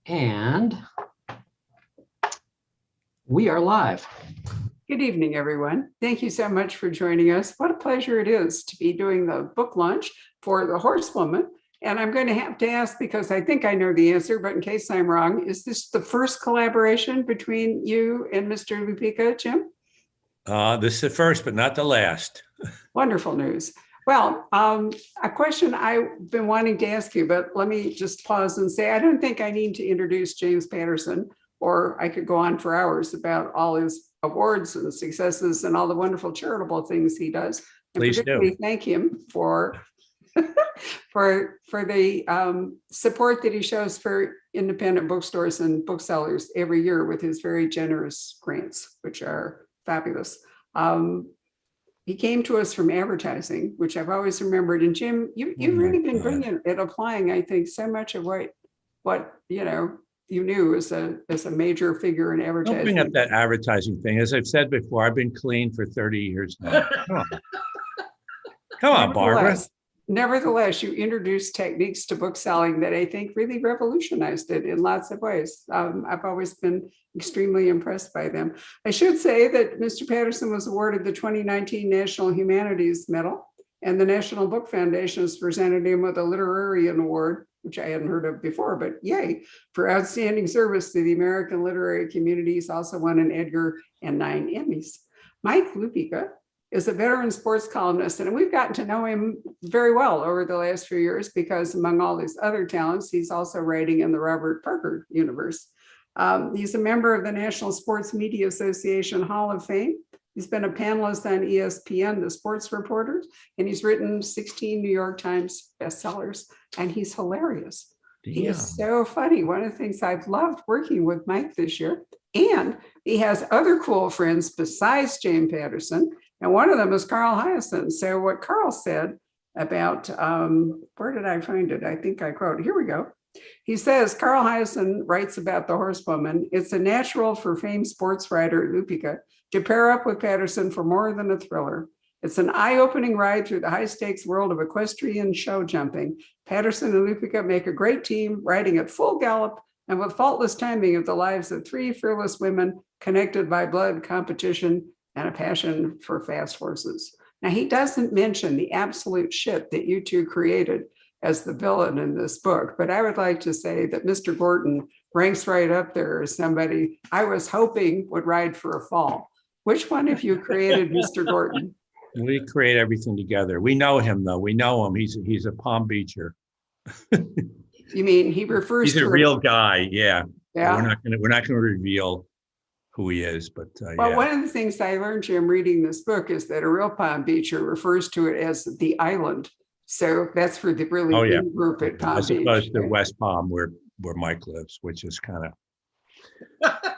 And we are live. Good evening, everyone. Thank you so much for joining us. What a pleasure it is to be doing the book launch for The Horsewoman. And I'm going to have to ask, because I think I know the answer, but in case I'm wrong, is this the first collaboration between you and Mr. Lupica, Jim? This is the first, but not the last. Wonderful news. Well, a question I've been wanting to ask you, but let me just pause and say, I don't think I need to introduce James Patterson, or I could go on for hours about all his awards and successes and all the wonderful charitable things he does. And Please do. Thank him for for the support that he shows for independent bookstores and booksellers every year with his very generous grants, which are fabulous. He came to us from advertising, which I've always remembered. And Jim, you've really been brilliant at applying, I think, so much of what you knew as a major figure in advertising. Don't bring up that advertising thing. As I've said before, I've been clean for 30 years now. Come on, Barbara. Nevertheless, you introduced techniques to bookselling that I think really revolutionized it in lots of ways. I've always been extremely impressed by them. I should say that Mr. Patterson was awarded the 2019 National Humanities Medal, and the National Book Foundation has presented him with a Literarian Award, which I hadn't heard of before, but yay, for outstanding service to the American literary community. He's also won an Edgar and 9 Emmys. Mike Lupica is a veteran sports columnist, and we've gotten to know him very well over the last few years because among all his other talents, he's also writing in the Robert Parker universe. He's a member of the National Sports Media Association Hall of Fame. He's been a panelist on ESPN, The Sports Reporters, and he's written 16 New York Times bestsellers, and he's hilarious. Damn. He is so funny. One of the things I've loved working with Mike this year, and he has other cool friends besides James Patterson, and one of them is Carl Hyacin. So what Carl said about, where did I find it? I think I quote, here we go. He says, Carl Hyacin writes about The Horsewoman. It's a natural for famed sports writer Lupica to pair up with Patterson for more than a thriller. It's an eye-opening ride through the high-stakes world of equestrian show jumping. Patterson and Lupica make a great team, riding at full gallop and with faultless timing of the lives of 3 fearless women connected by blood, competition, and a passion for fast horses. Now, he doesn't mention the absolute shit that you two created as the villain in this book, but I would like to say that Mr. Gordon ranks right up there as somebody I was hoping would ride for a fall. Which one of you created Mr. Gordon? We create everything together. We know him, though. We know him. He's a Palm Beacher. You mean he refers He's to a real guy. Yeah. Yeah. We're not gonna reveal who he is, but Well, yeah. one of the things I learned, Jim, reading this book is that a real Palm Beacher refers to it as the island. So that's for the really big group at Palm As Beach. opposed to West Palm, where Mike lives, which is kind of.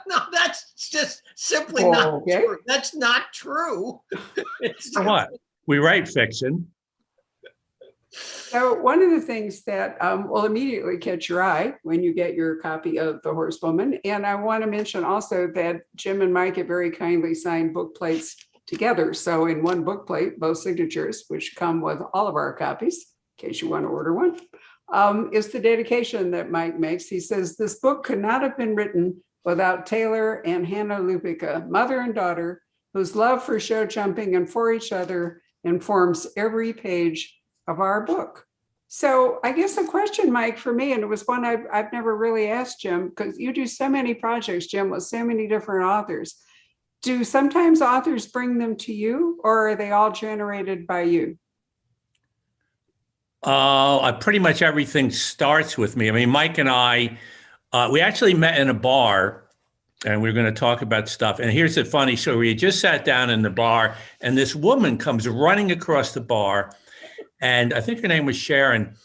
No, that's just simply not true. That's not true. For what? We write fiction. So one of the things that will immediately catch your eye when you get your copy of The Horsewoman, and I want to mention also that Jim and Mike have very kindly signed book plates together. So in one book plate, both signatures, which come with all of our copies, in case you want to order one, is the dedication that Mike makes. He says, this book could not have been written without Taylor and Hannah Lupica, mother and daughter, whose love for show jumping and for each other informs every page of our book. So I guess a question, Mike, for me, and it was one I've never really asked Jim, because you do so many projects, Jim, with so many different authors. Do sometimes authors bring them to you, or are they all generated by you? Pretty much everything starts with me. I mean, Mike and I, we actually met in a bar, and we were going to talk about stuff. And here's the funny story. We just sat down in the bar, and this woman comes running across the bar, and I think her name was Sharon.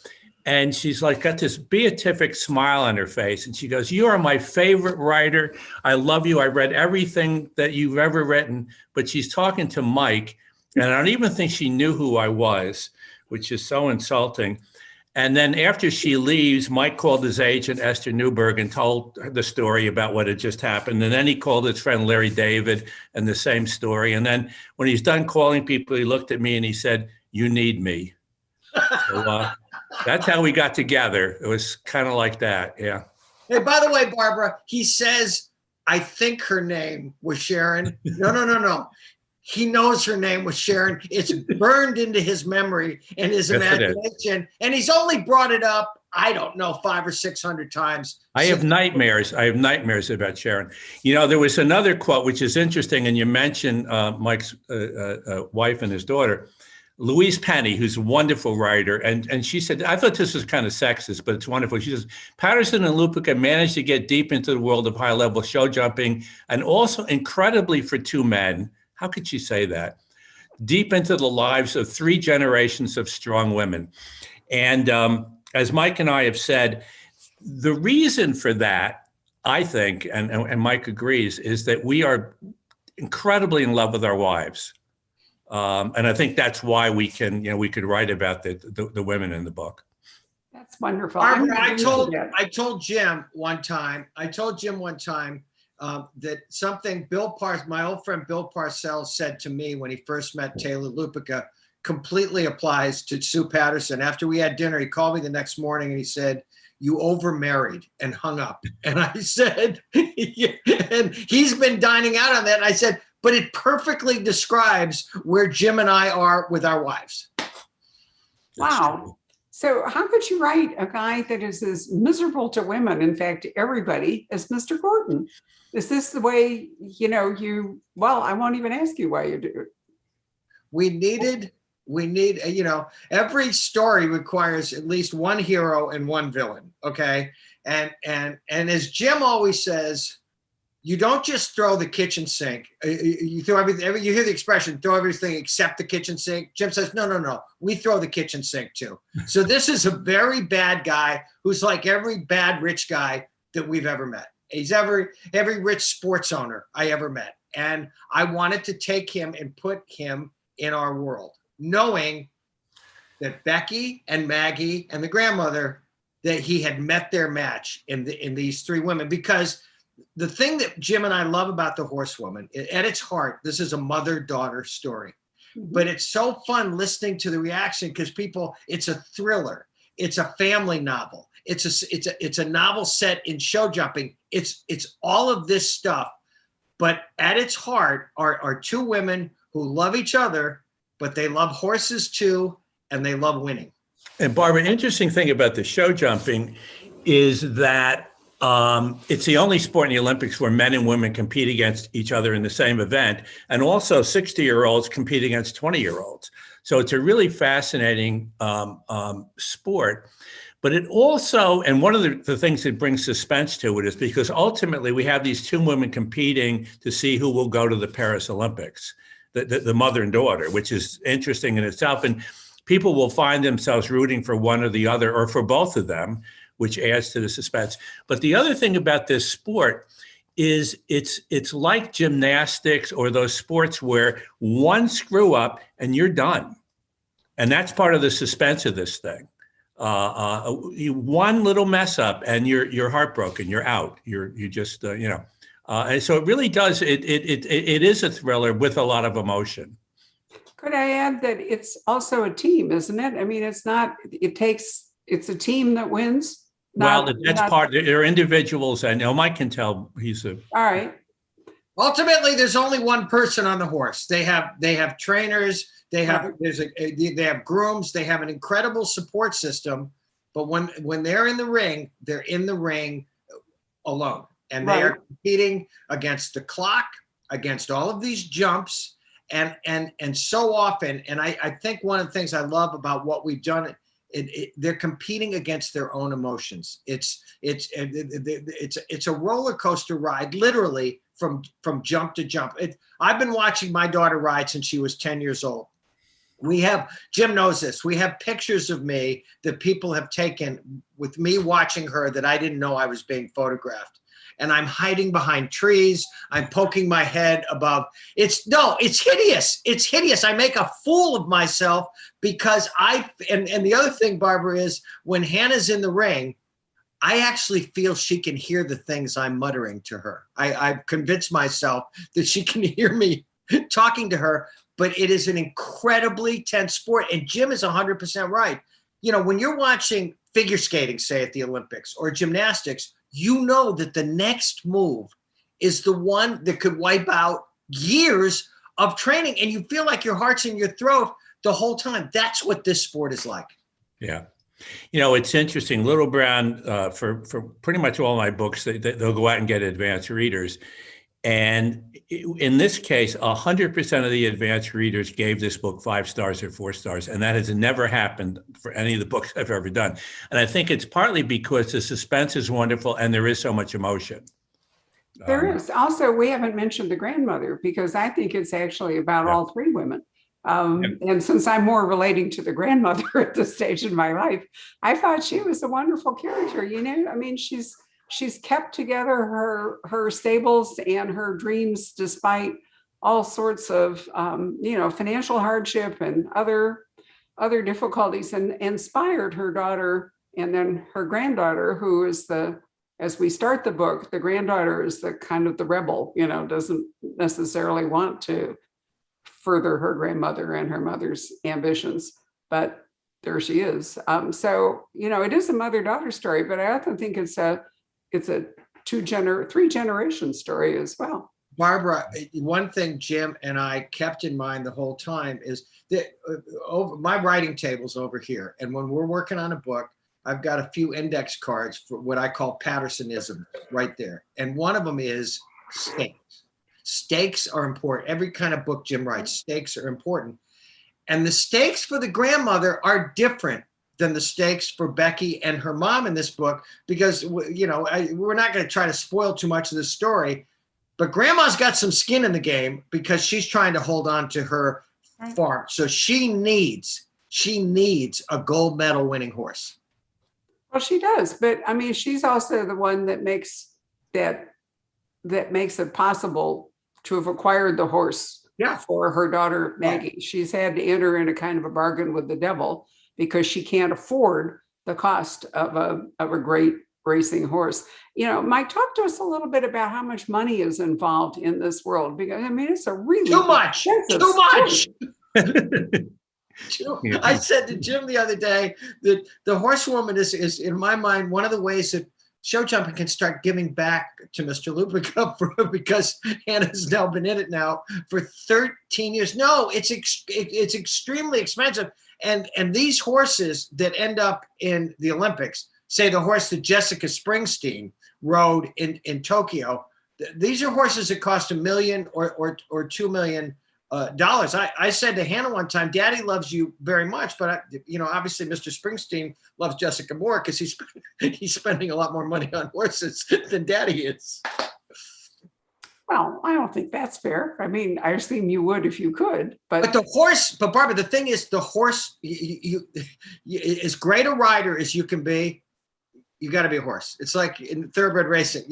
And she's like, got this beatific smile on her face. And she goes, you are my favorite writer. I love you. I read everything that you've ever written. But she's talking to Mike. And I don't even think she knew who I was, which is so insulting. And then after she leaves, Mike called his agent, Esther Newberg, and told her the story about what had just happened. And then he called his friend Larry David and the same story. And then when he's done calling people, he looked at me and he said, you need me. So, that's how we got together. It was kind of like that. Yeah. Hey, by the way, Barbara, he says, I think her name was Sharon. No. He knows her name was Sharon. It's burned into his memory and his imagination. And he's only brought it up, I don't know, 500 or 600 times. I have nightmares. I have nightmares about Sharon. You know, there was another quote, which is interesting. And you mentioned Mike's wife and his daughter, Louise Penny, who's a wonderful writer. And she said, I thought this was kind of sexist, but it's wonderful. She says, Patterson and Lupica managed to get deep into the world of high-level show jumping, and also incredibly for two men, how could she say that? Deep into the lives of 3 generations of strong women. And as Mike and I have said, the reason for that, I think, and Mike agrees, is that we are incredibly in love with our wives. And I think that's why we can, we could write about the women in the book. That's wonderful. Barbara, I told Jim one time, that something my old friend Bill Parcells said to me when he first met Taylor Lupica completely applies to Sue Patterson. After we had dinner, he called me the next morning and he said, you over-married, and hung up. And I said, and he's been dining out on that. And I said, but it perfectly describes where Jim and I are with our wives. Wow. So how could you write a guy that is as miserable to women, in fact, to everybody, as Mr. Gordon? Is this the way, well, I won't even ask you why you do it. We need, every story requires at least one hero and one villain. Okay. And as Jim always says, you don't just throw the kitchen sink. You throw everything. You hear the expression, throw everything except the kitchen sink. Jim says, no. We throw the kitchen sink too. So this is a very bad guy who's like every bad rich guy that we've ever met. He's every rich sports owner I ever met. And I wanted to take him and put him in our world, knowing that Becky and Maggie and the grandmother, that he had met their match in these 3 women. Because the thing that Jim and I love about the Horsewoman, at its heart, this is a mother-daughter story. Mm-hmm. But it's so fun listening to the reaction because it's a thriller. It's a family novel. It's a novel set in show jumping. It's all of this stuff. But at its heart are 2 women who love each other, but they love horses too, and they love winning. And Barbara, an interesting thing about the show jumping is that it's the only sport in the Olympics where men and women compete against each other in the same event. And also 60-year-olds compete against 20-year-olds. So it's a really fascinating sport. But it also, and one of the things that brings suspense to it is because ultimately we have these 2 women competing to see who will go to the Paris Olympics, the mother and daughter, which is interesting in itself. And people will find themselves rooting for one or the other or for both of them, which adds to the suspense. But the other thing about this sport is it's like gymnastics or those sports where one screw up and you're done. And that's part of the suspense of this thing. One little mess up and you're heartbroken, you're out, you just and so it really does, it is a thriller with a lot of emotion. Could I add that it's also a team, isn't it? I mean, it's a team that wins. They're individuals. I know Mike can tell all right. Ultimately, there's only one person on the horse. They have trainers, they have grooms, they have an incredible support system. But when they're in the ring alone, and they are competing against the clock, against all of these jumps, and so often. And I think one of the things I love about what we've done, they're competing against their own emotions. It's a roller coaster ride, literally from jump to jump. I've been watching my daughter ride since she was 10 years old. Jim knows this. We have pictures of me that people have taken with me watching her that I didn't know I was being photographed. And I'm hiding behind trees. I'm poking my head above. It's hideous. It's hideous. I make a fool of myself because and the other thing, Barbara, is when Hannah's in the ring, I actually feel she can hear the things I'm muttering to her. I've convinced myself that she can hear me talking to her, but it is an incredibly tense sport. And Jim is 100% right. When you're watching figure skating, say at the Olympics, or gymnastics, you know that the next move is the one that could wipe out years of training, and you feel like your heart's in your throat the whole time. That's what this sport is like. Yeah. You know, it's interesting. Little Brown, for pretty much all my books, they'll go out and get advanced readers. And in this case, 100% of the advanced readers gave this book 5 stars or 4 stars. And that has never happened for any of the books I've ever done. And I think it's partly because the suspense is wonderful and there is so much emotion. There is. Also, we haven't mentioned the grandmother, because I think it's actually about all 3 women. And since I'm more relating to the grandmother at this stage in my life, I thought she was a wonderful character. You know, I mean, she's kept together her stables and her dreams despite all sorts of financial hardship and other difficulties, and inspired her daughter and then her granddaughter, who is as we start the book, the granddaughter is the kind of the rebel, doesn't necessarily want to further her grandmother and her mother's ambitions, but there she is. So, it is a mother-daughter story, but I often think it's a 3-generation story as well. Barbara, one thing Jim and I kept in mind the whole time is that my writing table's over here. And when we're working on a book, I've got a few index cards for what I call Pattersonism right there. And one of them is stakes. Stakes are important. Every kind of book Jim writes, stakes are important. And the stakes for the grandmother are different than the stakes for Becky and her mom in this book, because, we're not going to try to spoil too much of the story, but grandma's got some skin in the game because she's trying to hold on to her farm. So she needs a gold medal winning horse. Well, she does, but I mean, she's also the one that makes it possible to have acquired the horse for her daughter, Maggie. She's had to enter in a kind of a bargain with the devil because she can't afford the cost of a great racing horse. Mike, talk to us a little bit about how much money is involved in this world, because I mean, it's a really too much. I said to Jim the other day that the Horsewoman is in my mind one of the ways that show jumping can start giving back to Mr. Lupica because Hannah's now been in it now for 13 years. No, it's extremely expensive. And these horses that end up in the Olympics, say the horse that Jessica Springsteen rode in Tokyo, these are horses that cost $1 million or $2 million. I said to Hannah one time, Daddy loves you very much, but obviously Mr. Springsteen loves Jessica more because he's spending a lot more money on horses than Daddy is. Well, I don't think that's fair. I mean, I assume you would if you could, but Barbara, the thing is, the horse, you as great a rider as you can be, you got to be a horse. It's like in thoroughbred racing.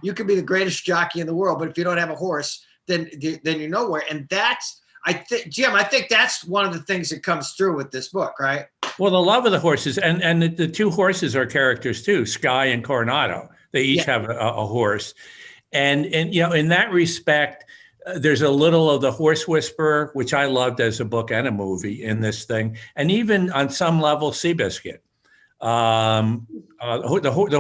You can be the greatest jockey in the world, but if you don't have a horse, then you're nowhere. And Jim, I think that's one of the things that comes through with this book, right? Well, the love of the horses, and the 2 horses are characters too, Sky and Coronado. They each have a horse. And in that respect, there's a little of the Horse Whisperer, which I loved as a book and a movie in this thing. And even on some level, Seabiscuit. The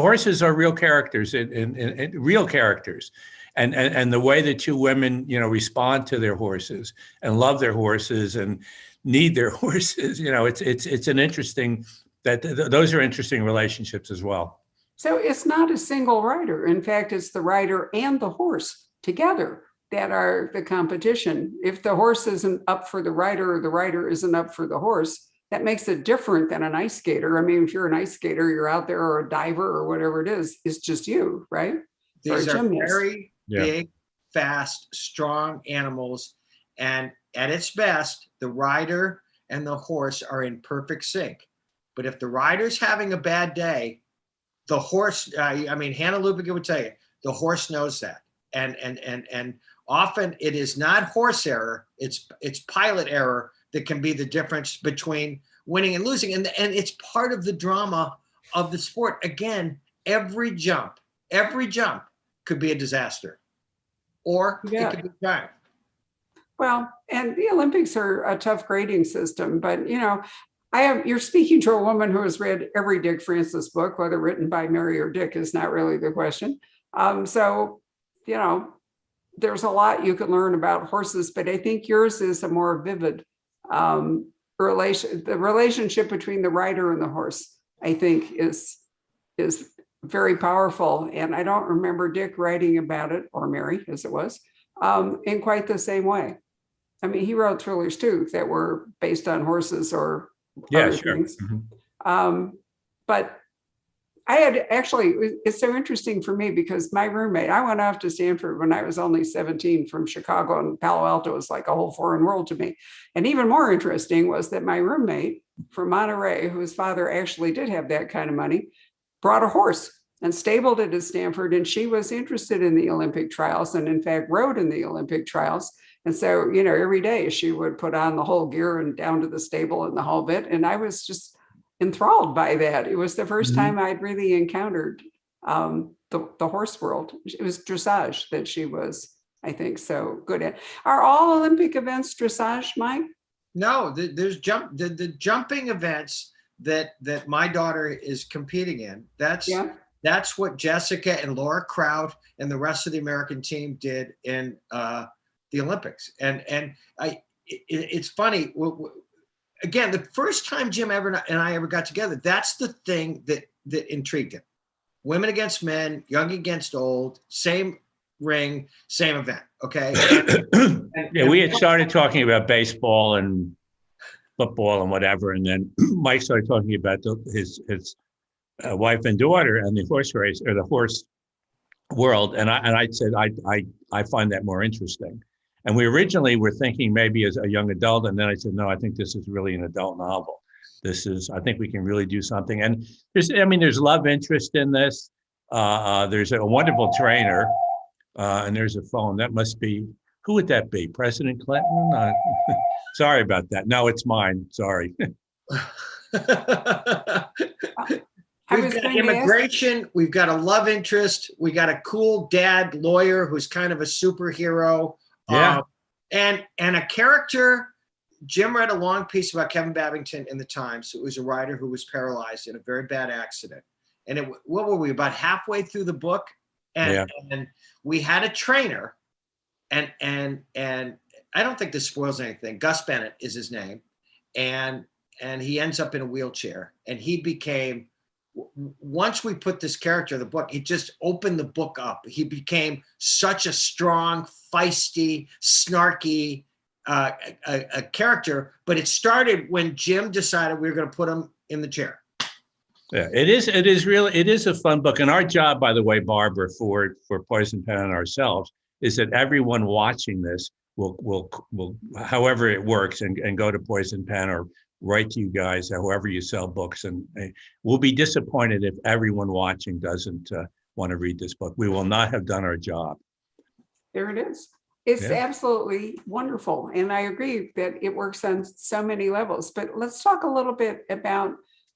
horses are real characters, in real characters. And the way the 2 women, respond to their horses and love their horses and need their horses, it's an interesting, those are interesting relationships as well. So it's not a single rider. In fact, it's the rider and the horse together that are the competition. If the horse isn't up for the rider or the rider isn't up for the horse, that makes it different than an ice skater. I mean, if you're an ice skater, you're out there, or a diver or whatever it is, it's just you, right? These are very big, fast, strong animals. And at its best, the rider and the horse are in perfect sync. But if the rider's having a bad day, the horse, Hannah Lupica would tell you, the horse knows that. And often it is not horse error, it's pilot error that can be the difference between winning and losing. And it's part of the drama of the sport. Again, every jump could be a disaster, or it could be triumph. Well, and the Olympics are a tough grading system, but You're speaking to a woman who has read every Dick Francis book, whether written by Mary or Dick is not really the question. So, there's a lot you can learn about horses, but I think yours is a more vivid the relationship between the rider and the horse, I think is very powerful. And I don't remember Dick writing about it, or Mary as it was, in quite the same way. I mean, he wrote thrillers too that were based on horses or other things. But I had actually, it's so interesting for me because my roommate, I went off to Stanford when I was only 17 from Chicago, and Palo Alto was like a whole foreign world to me. And even more interesting was that my roommate from Monterey, whose father actually did have that kind of money, brought a horse and stabled it at Stanford. And she was interested in the Olympic trials and in fact rode in the Olympic trials. And so, every day she would put on the whole gear and down to the stable and the whole bit. And I was just enthralled by that. It was the first time I'd really encountered the horse world. It was dressage that she was, I think, so good at. Are all Olympic events dressage, Mike? No, there's the jumping events that my daughter is competing in. That's what Jessica and Laura Kraut and the rest of the American team did in the Olympics. And it's funny. Again, the first time Jim and I ever got together, that's the thing that intrigued him. Women against men, young against old, same ring, same event. Okay. We had started talking about baseball and football and whatever, and then Mike started talking about his wife and daughter and the horse race or the horse world, and I said I find that more interesting. And we originally were thinking maybe as a young adult, and then I said, no, I think this is really an adult novel. I think we can really do something. And there's love interest in this. There's a wonderful trainer, and there's a phone. That must be, who would that be? President Clinton? Sorry about that. No, it's mine. Sorry. We've got immigration. We've got a love interest. We got a cool dad lawyer who's kind of a superhero. Yeah. And a character. Jim read a long piece about Kevin Babington in the Times. It was a writer who was paralyzed in a very bad accident. And what were we, about halfway through the book? And we had a trainer, and I don't think this spoils anything. Gus Bennett is his name. And he ends up in a wheelchair. And he became, once we put this character in the book, it just opened the book up. He became such a strong, feisty, snarky a character, but it started when Jim decided we were going to put him in the chair. Yeah, it is a fun book. And our job, by the way, Barbara, for Poison Pen and ourselves, is that everyone watching this will however it works and go to Poison Pen or write to you guys, however you sell books. And we'll be disappointed if everyone watching doesn't want to read this book. We will not have done our job. There it is. It's absolutely wonderful. And I agree that it works on so many levels. But let's talk a little bit about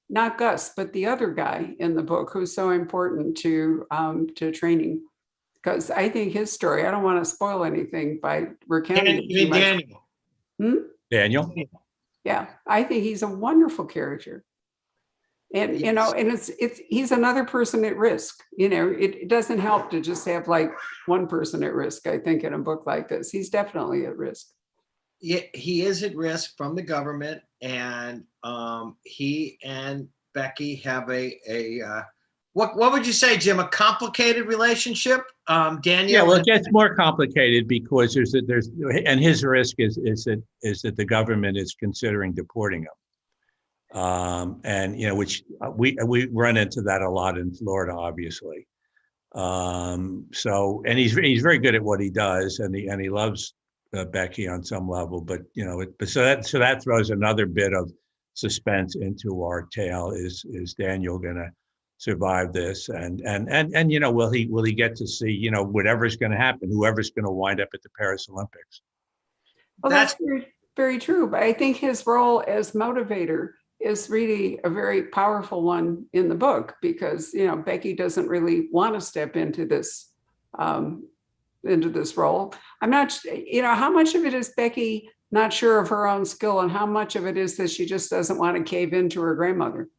not Gus, but the other guy in the book who's so important to training. Because I think his story, I don't want to spoil anything by recounting it. Daniel. Daniel? Yeah, I think he's a wonderful character. And, and he's another person at risk. It doesn't help to just have like one person at risk, I think, in a book like this. He's definitely at risk. Yeah, he is at risk from the government. And he and Becky have what would you say, Jim? A complicated relationship? Daniel? Yeah, well, it gets more complicated because and his risk is that the government is considering deporting him. Which we run into that a lot in Florida, obviously. And he's very good at what he does, and he loves Becky on some level. But so that throws another bit of suspense into our tale. Is Daniel gonna survive this? And will he get to see whatever's going to happen, whoever's going to wind up at the Paris Olympics? Well, that's very, very true. But I think his role as motivator is really a very powerful one in the book because Becky doesn't really want to step into this role. I'm not how much of it is Becky not sure of her own skill, and how much of it is that she just doesn't want to cave into her grandmother?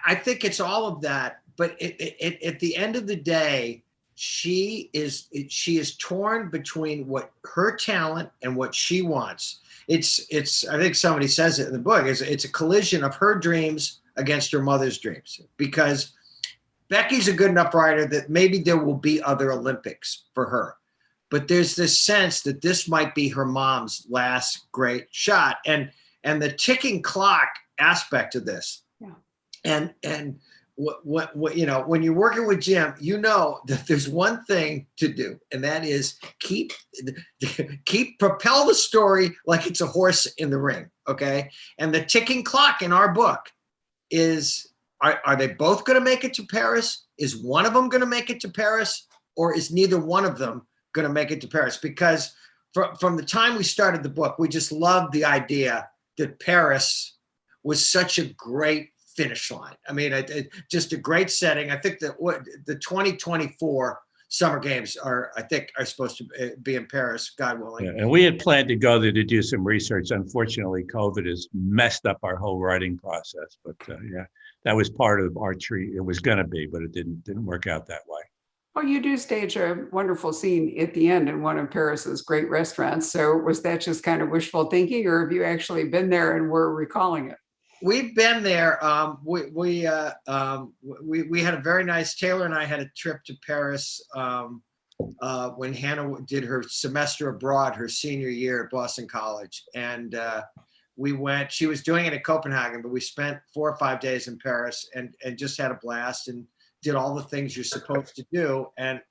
I think it's all of that, but at the end of the day, she is torn between what her talent and what she wants. It's I think somebody says it in the book, it's a collision of her dreams against her mother's dreams, because Becky's a good enough rider that maybe there will be other Olympics for her. But there's this sense that this might be her mom's last great shot. And the ticking clock aspect of this. Yeah. And what you know, when you're working with Jim, you know that there's one thing to do, and that is propel the story like it's a horse in the ring. Okay. And the ticking clock in our book is, are they both going to make it to Paris? Is one of them going to make it to Paris, or is neither one of them going to make it to Paris? Because from the time we started the book, we just loved the idea that Paris was such a great finish line. I mean, just a great setting. I think that the 2024 Summer Games are supposed to be in Paris, God willing. Yeah, and we had planned to go there to do some research. Unfortunately, COVID has messed up our whole writing process. But yeah, that was part of our treat. It was going to be, but it didn't work out that way. Well, you do stage a wonderful scene at the end in one of Paris's great restaurants. So was that just kind of wishful thinking, or have you actually been there and were recalling it? We've been there. We had a very nice, Taylor and I had a trip to Paris when Hannah did her semester abroad, her senior year at Boston College. And we went, she was doing it at Copenhagen, but we spent 4 or 5 days in Paris and just had a blast and did all the things you're supposed to do. And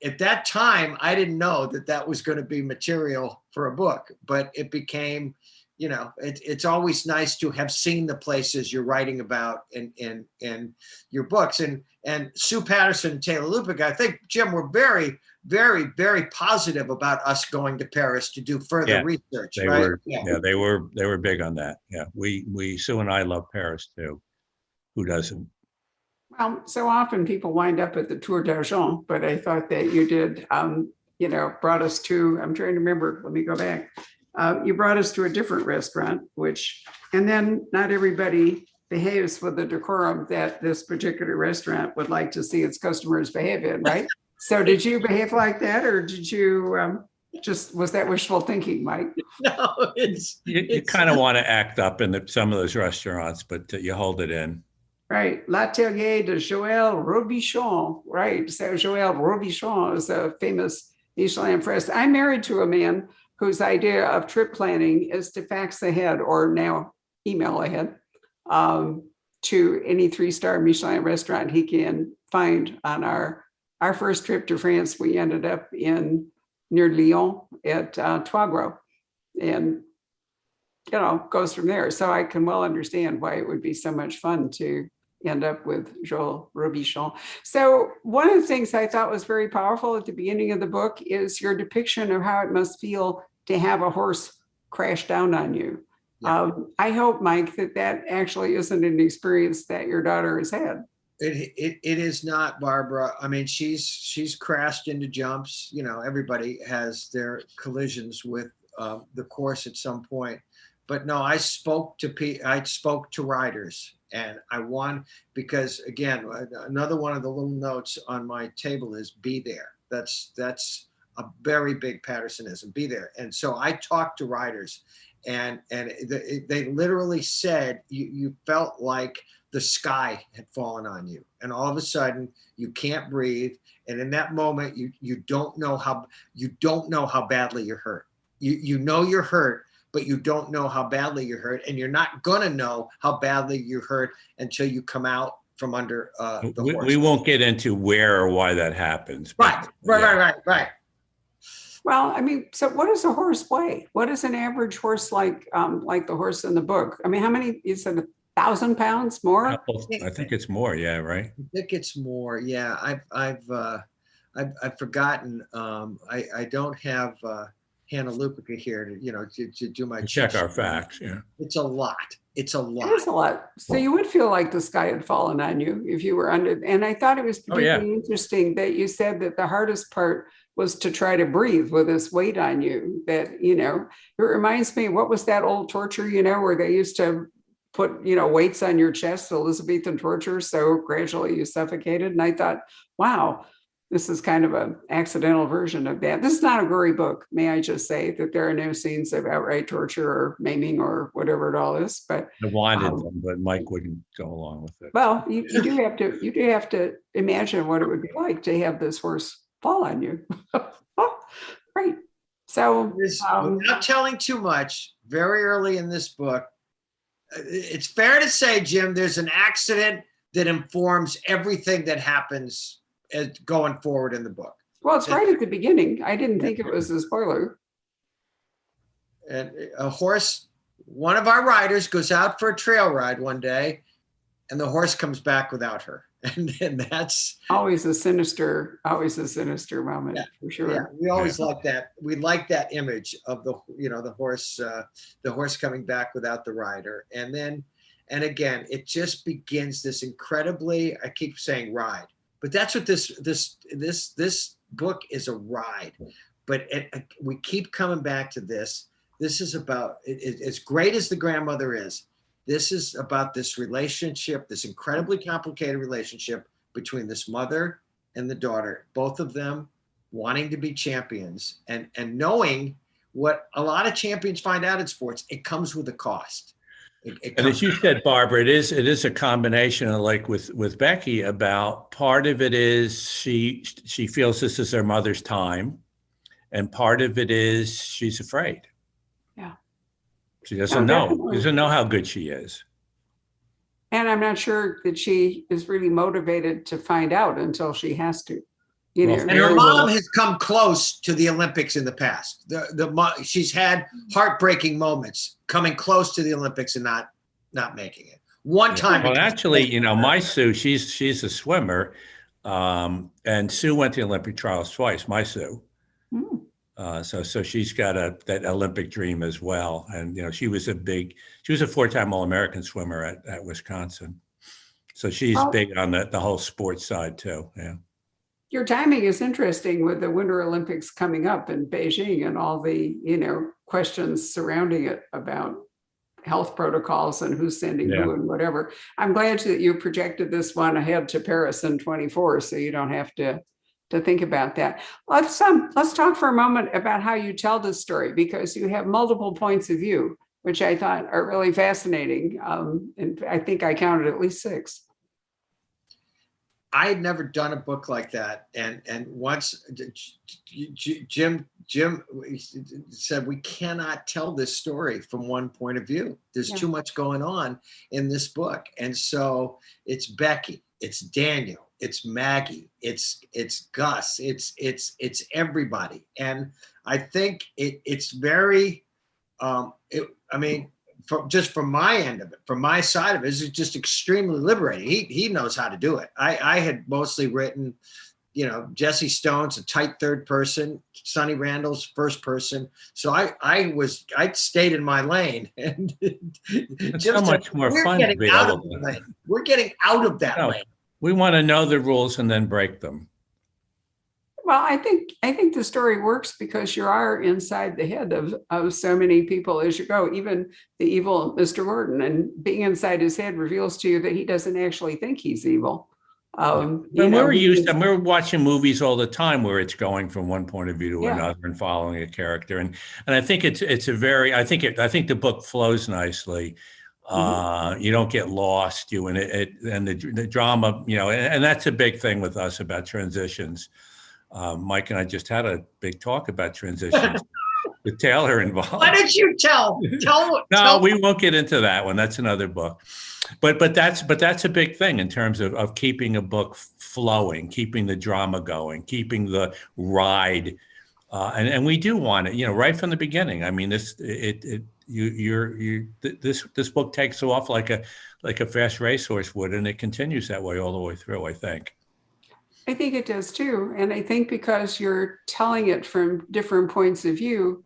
at that time, I didn't know that was going to be material for a book, but it became, you know, it's always nice to have seen the places you're writing about in your books. And Sue Patterson and Taylor Lupica, I think, Jim, were very, very, very positive about us going to Paris to do further research. They right? were, yeah, they were big on that. Yeah, we Sue and I love Paris too. Who doesn't? Well, so often people wind up at the Tour d'Argent, but I thought that you did, brought us to, I'm trying to remember, let me go back. You brought us to a different restaurant, and then not everybody behaves with the decorum that this particular restaurant would like to see its customers behave in, right? So did you behave like that, or did you was that wishful thinking, Mike? No, you kind of want to act up in some of those restaurants, but you hold it in. Right. L'Atelier de Joël Robichon. Right. So Joël Robichon is a famous Michelin press. I'm married to a man whose idea of trip planning is to fax ahead, or now email ahead, to any 3-star Michelin restaurant he can find. On our first trip to France, we ended up near Lyon at Trois Gros, and goes from there. So I can well understand why it would be so much fun to end up with Joël Robichon. So one of the things I thought was very powerful at the beginning of the book is your depiction of how it must feel to have a horse crash down on you. Yeah. I hope, Mike, that actually isn't an experience that your daughter has had. It is not, Barbara. I mean, she's crashed into jumps. You know, everybody has their collisions with the course at some point. But no, I spoke to riders, and because again, another one of the little notes on my table is be there. That's a very big Pattersonism, be there. And so I talked to riders, and they literally said you felt like the sky had fallen on you, and all of a sudden you can't breathe. And in that moment, you don't know how badly you're hurt. You know you're hurt, but you don't know how badly you're hurt, and you're not gonna know how badly you're hurt until you come out from under the horse. We won't get into where or why that happens. Right. Well, I mean, so what does a horse weigh? What is an average horse like the horse in the book? I mean, how many? You said 1,000 pounds more? I think it's more. Yeah, right. I think it's more. Yeah, I've forgotten. I don't have Hannah Lupica here to do my check our facts. Yeah, it's a lot. It's a lot. It is a lot. So you would feel like the sky had fallen on you if you were under. And I thought it was particularly interesting that you said that the hardest part was to try to breathe with this weight on you that, it reminds me, what was that old torture, where they used to put, weights on your chest, Elizabethan torture, so gradually you suffocated. And I thought, wow, this is kind of an accidental version of that. This is not a gory book, may I just say, that there are no scenes of outright torture or maiming or whatever it all is. But I wanted them, but Mike wouldn't go along with it. well, you do have to imagine what it would be like to have this horse fall on you. Right. So without telling too much, very early in this book, it's fair to say, Jim, there's an accident that informs everything that happens going forward in the book. Well, it's right at the beginning. I didn't think it was a spoiler. And a horse, one of our riders goes out for a trail ride one day, and the horse comes back without her. And that's always a sinister moment, for sure. Yeah, we always like that. We like that image of the horse coming back without the rider. And again, it just begins this incredibly, I keep saying ride, but that's what this book is, a ride. But we keep coming back to this. This is about, as great as the grandmother is, this is about this relationship, this incredibly complicated relationship between this mother and the daughter, both of them wanting to be champions and knowing what a lot of champions find out in sports, it comes with a cost. And as you said, Barbara, it is a combination of, like with Becky, about part of it is she feels this is her mother's time, and part of it is she's afraid. Yeah. She doesn't know. She doesn't know how good she is. And I'm not sure that she is really motivated to find out until she has to. And her mom has come close to the Olympics in the past. She's had heartbreaking moments coming close to the Olympics and not making it. One time. Well, actually, my Sue, she's a swimmer, and Sue went to the Olympic trials twice. My Sue. So she's got that Olympic dream as well. And, she was a 4-time All-American swimmer at Wisconsin. So she's big on the whole sports side too. Yeah. Your timing is interesting with the Winter Olympics coming up in Beijing and all the, questions surrounding it about health protocols and who's sending who and whatever. I'm glad that you projected this one ahead to Paris in 24, so you don't have to think about that. Let's talk for a moment about how you tell this story, because you have multiple points of view, which I thought are really fascinating. And I think I counted at least 6. I had never done a book like that. And once Jim said, we cannot tell this story from one point of view. There's too much going on in this book. And so it's Becky, it's Daniel, it's Maggie, it's Gus, it's everybody. And I think it's very, from my end of it, from my side of it, it's just extremely liberating. He knows how to do it. I had mostly written, Jesse Stone's a tight third person, Sonny Randall's first person. So I stayed in my lane, and it's so much more fun to be able to. We're getting out of that lane. We want to know the rules and then break them. Well, I think the story works because you are inside the head of so many people as you go, even the evil Mr. Gordon, and being inside his head reveals to you that he doesn't actually think he's evil. We're watching movies all the time where it's going from one point of view to another and following a character, and I think I think the book flows nicely. You don't get lost, and the drama, and that's a big thing with us about transitions. Mike and I just had a big talk about transitions with Taylor involved. Why did you tell? No, we won't get into that one. That's another book. But that's a big thing in terms of keeping a book flowing, keeping the drama going, keeping the ride, and we do want it, right from the beginning. I mean, this book takes off like a fast racehorse would, and it continues that way all the way through, I think. I think it does too. And I think because you're telling it from different points of view,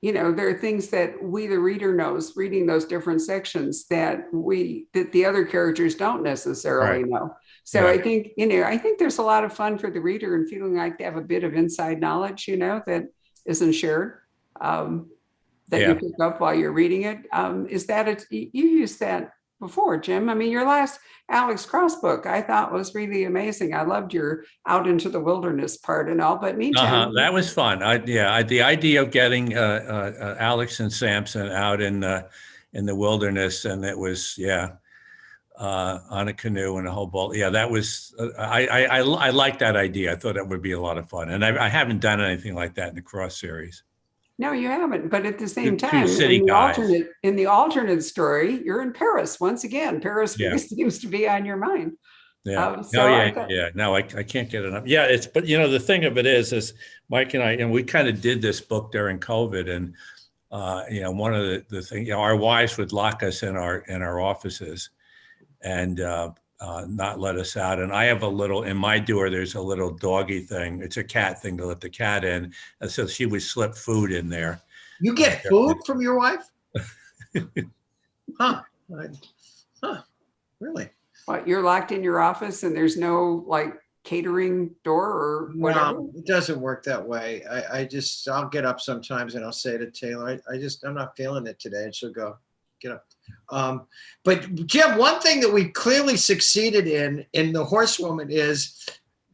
there are things that we, the reader, knows reading those different sections that the other characters don't necessarily know. So Yeah. I think, I think there's a lot of fun for the reader and feeling like they have a bit of inside knowledge, that isn't shared, that you pick up while you're reading it. Is that you used that before, Jim? I mean, your last Alex Cross book I thought was really amazing. I loved your out into the wilderness part and all, but meantime. That was fun. The idea of getting Alex and Samson out in the wilderness, and it was on a canoe and a whole boat. Yeah, that was I like that idea. I thought that would be a lot of fun, and I haven't done anything like that in the Cross series. No, you haven't. But at the same Two time, city in the alternate story, you're in Paris once again. Paris seems to be on your mind. Yeah. No, I can't get enough. Yeah, but the thing of it is Mike and I, and we kind of did this book during COVID, and one of the things, our wives would lock us in our offices and not let us out. And I have in my door, there's a little doggy thing. It's a cat thing to let the cat in. And so she would slip food in there. You get food from your wife? Huh. Really? What, you're locked in your office and there's no catering door or whatever? No, it doesn't work that way. I'll get up sometimes and I'll say to Taylor, I'm not feeling it today. And she'll go, get up. But Jim, one thing that we clearly succeeded in the Horsewoman is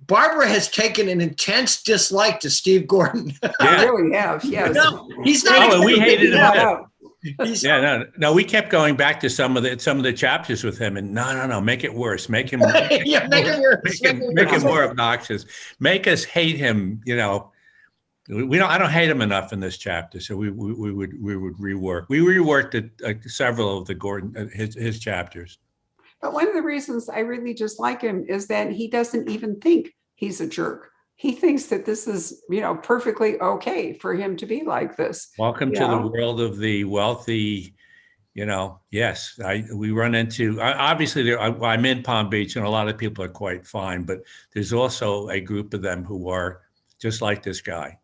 Barbara has taken an intense dislike to Steve Gordon. I really have, yes. No, he's not. Oh, we hated him. No, we kept going back to some of the chapters with him, and no, make it worse, make him make it worse, make him more obnoxious, make us hate him. I don't hate him enough in this chapter, so we would rework. We reworked several of the Gordon his chapters. But one of the reasons I really just like him is that he doesn't even think he's a jerk. He thinks that this is, perfectly okay for him to be like this. Welcome to the world of the wealthy. Yes, we run into, obviously I'm in Palm Beach and a lot of people are quite fine, but there's also a group of them who are just like this guy.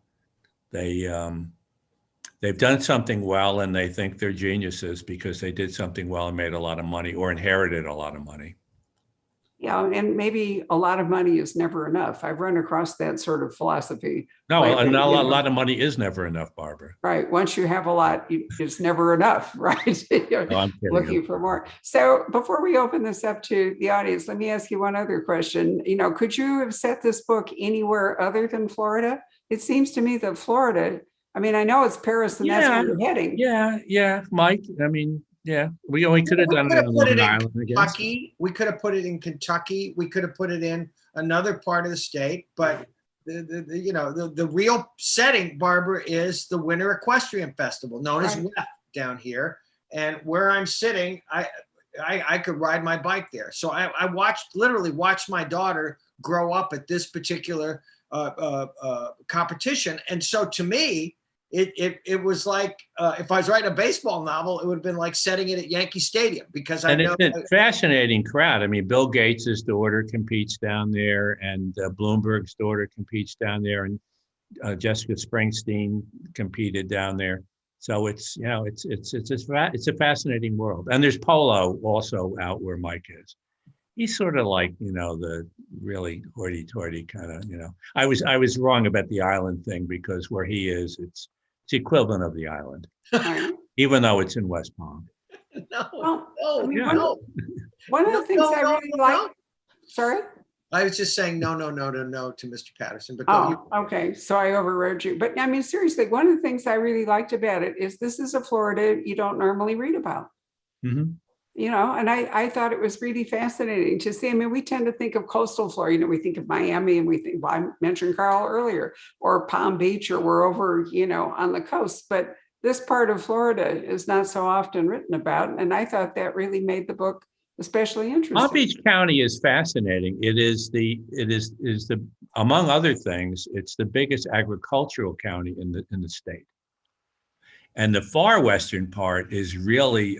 They've done something well and they think they're geniuses because they did something well and made a lot of money or inherited a lot of money. Yeah, and maybe a lot of money is never enough. I've run across that sort of philosophy. No, a lot of money is never enough, Barbara. Right. Once you have a lot, it's never enough, right? You're looking for more. So before we open this up to the audience, let me ask you one other question. Could you have set this book anywhere other than Florida? It seems to me that Florida, I know it's Paris and that's where you're heading. Yeah, Mike. We could have done it on Long Island, Kentucky. We could have put it in Kentucky. We could have put it in another part of the state. But the real setting, Barbara, is the Winter Equestrian Festival, known as WEF down here. And where I'm sitting, I could ride my bike there. So I literally watched my daughter grow up at this particular competition. And so to me, it was like if I was writing a baseball novel, it would have been like setting it at Yankee Stadium because it's a fascinating crowd. Bill Gates's daughter competes down there, and Bloomberg's daughter competes down there, and Jessica Springsteen competed down there. So it's a fascinating world. And there's polo also out where Mike is. He's sort of like the really hoity-toity kind of I was wrong about the island thing because where he is, it's the equivalent of the island, even though it's in West Palm. No. One of the things I really like. Sorry? I was just saying no to Mr. Patterson. But okay. So I overrode you. But seriously, one of the things I really liked about it is this is a Florida you don't normally read about. Mm-hmm. And I thought it was really fascinating to see. We tend to think of coastal Florida, we think of Miami and we think, I mentioned Carl earlier, or Palm Beach, or we're over, on the coast. But this part of Florida is not so often written about. And I thought that really made the book especially interesting. Palm Beach County is fascinating. It is among other things, it's the biggest agricultural county in the state. And the far western part is really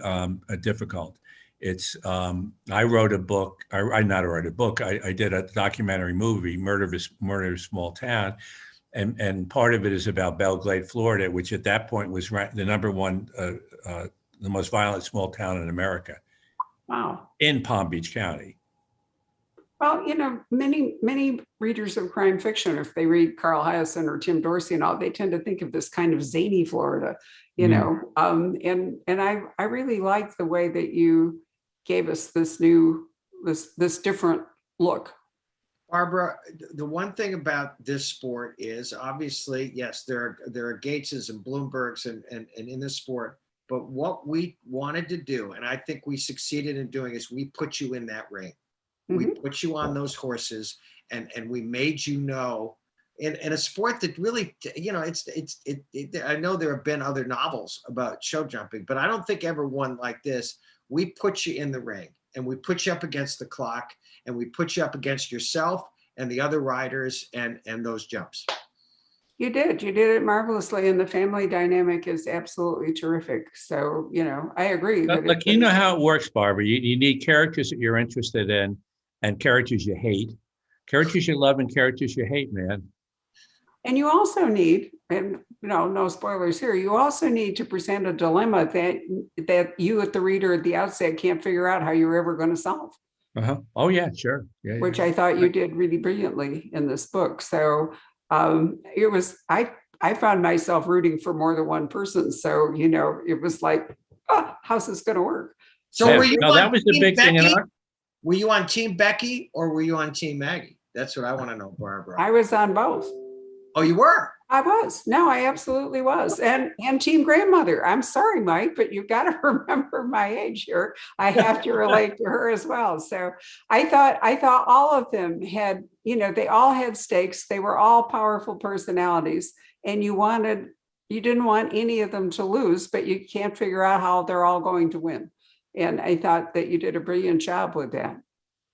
difficult. It's I wrote a book. I did a documentary movie, Murder of a Small Town, and part of it is about Belglade, Florida, which at that point was the number one, the most violent small town in America. Wow. In Palm Beach County. Well, many readers of crime fiction, if they read Carl Hiaasen or Tim Dorsey and all, they tend to think of this kind of zany Florida, and I really like the way that you gave us this different look. Barbara, the one thing about this sport is obviously, yes, there are Gateses and Bloombergs and in this sport, but what we wanted to do, and I think we succeeded in doing, is we put you in that ring. We put you on those horses, and we made in a sport that really, I know there have been other novels about show jumping, but I don't think ever one like this. We put you in the ring, and we put you up against the clock, and we put you up against yourself and the other riders and those jumps. You did it marvelously, and the family dynamic is absolutely terrific. So, I agree. Look, you know how it works, Barbara. You need characters that you're interested in and characters you hate, characters you love and characters you hate, man. And you also need, and no spoilers here, you also need to present a dilemma that you at the reader at the outset can't figure out how you're ever going to solve. Oh yeah, sure. Yeah, which I thought you did really brilliantly in this book. So it was, I found myself rooting for more than one person. So, it was like, how's this going to work? So were you that was the big thing. Were you on Team Becky or were you on Team Maggie? That's what I want to know, Barbara. I was on both. Oh, you were? I was. No, I absolutely was. And Team Grandmother. I'm sorry, Mike, but you've got to remember my age here. I have to relate to her as well. So I thought all of them had, they all had stakes. They were all powerful personalities, and you didn't want any of them to lose, but you can't figure out how they're all going to win. And I thought that you did a brilliant job with that.